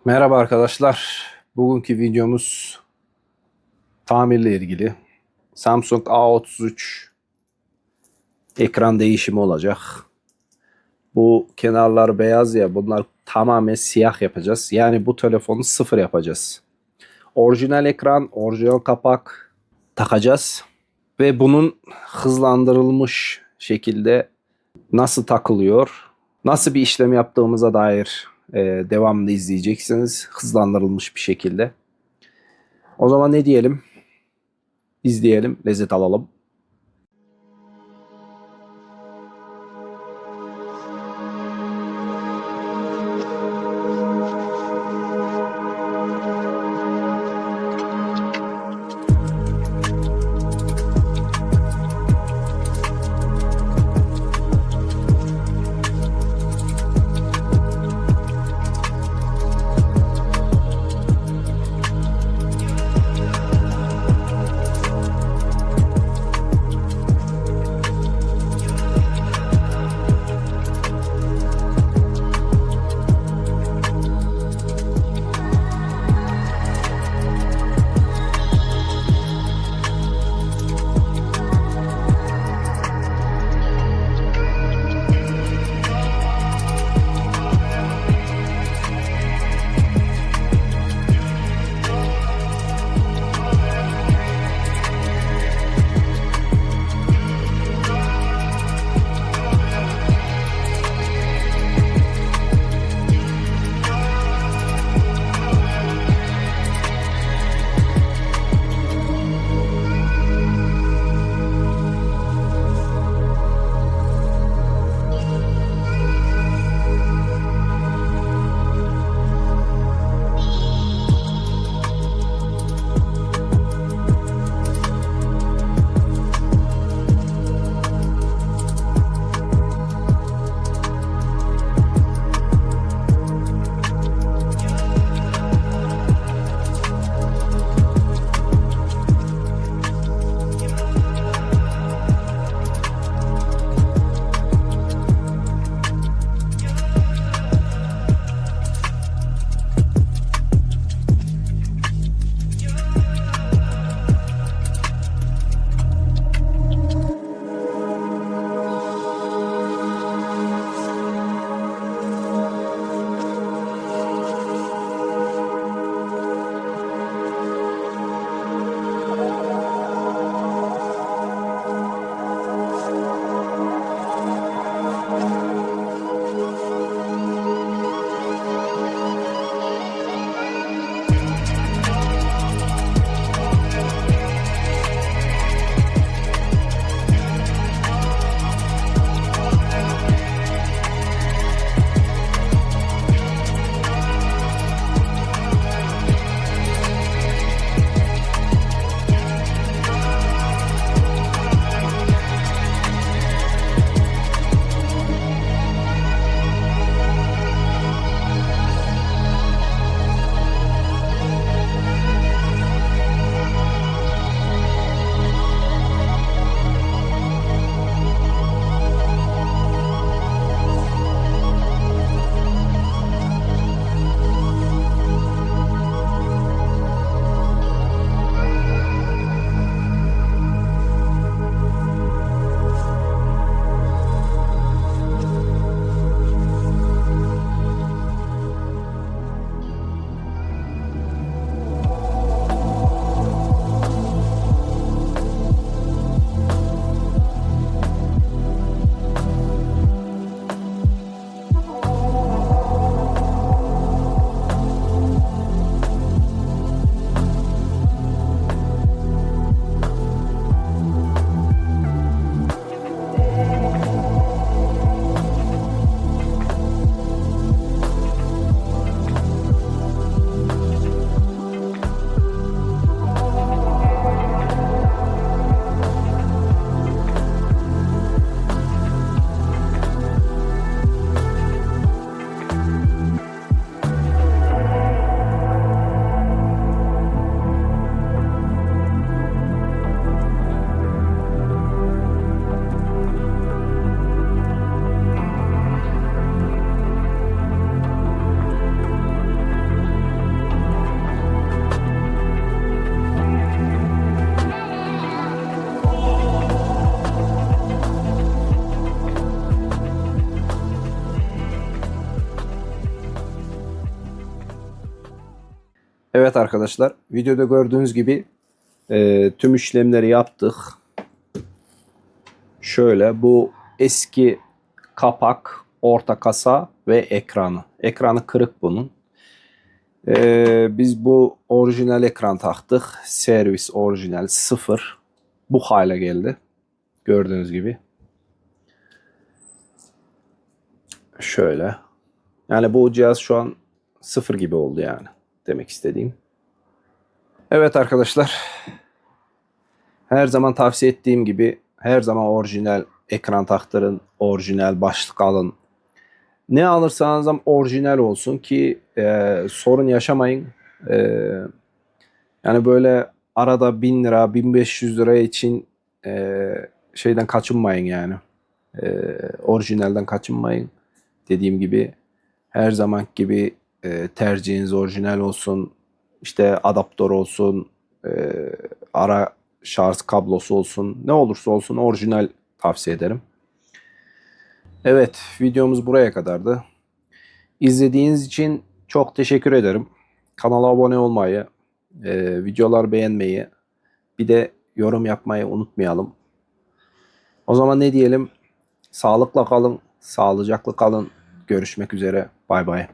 Merhaba arkadaşlar. Bugünkü videomuz tamirle ilgili. Samsung A33 ekran değişimi olacak. Bu kenarlar beyaz ya, bunlar tamamen siyah yapacağız. Yani bu telefonu sıfır yapacağız. Orijinal ekran, orijinal kapak takacağız. Ve bunun hızlandırılmış şekilde nasıl takılıyor, nasıl bir işlem yaptığımıza dair devamlı izleyeceksiniz. Hızlandırılmış bir şekilde. O zaman ne diyelim? İzleyelim, lezzet alalım. Evet arkadaşlar, videoda gördüğünüz gibi tüm işlemleri yaptık. Şöyle, bu eski kapak, orta kasa ve ekranı. Ekranı kırık bunun. Biz bu orijinal ekran taktık. Servis orijinal 0. Bu hale geldi. Gördüğünüz gibi. Şöyle. Yani bu cihaz şu an 0 gibi oldu yani. Demek istediğim. Evet arkadaşlar. Her zaman tavsiye ettiğim gibi her zaman orijinal ekran taktırın. Orijinal başlık alın. Ne alırsanız orijinal olsun ki sorun yaşamayın. E, Yani böyle arada 1000 lira, 1500 lira için şeyden kaçınmayın yani. Orijinalden kaçınmayın. Dediğim gibi her zaman gibi tercihiniz orijinal olsun. İşte adaptör olsun, e, ara şarj kablosu olsun. Ne olursa olsun orijinal tavsiye ederim. Evet, videomuz buraya kadardı. İzlediğiniz için çok teşekkür ederim. Kanala abone olmayı, videolar beğenmeyi, bir de yorum yapmayı unutmayalım. O zaman ne diyelim? Sağlıkla kalın, sağlıcakla kalın. Görüşmek üzere. Bay bay.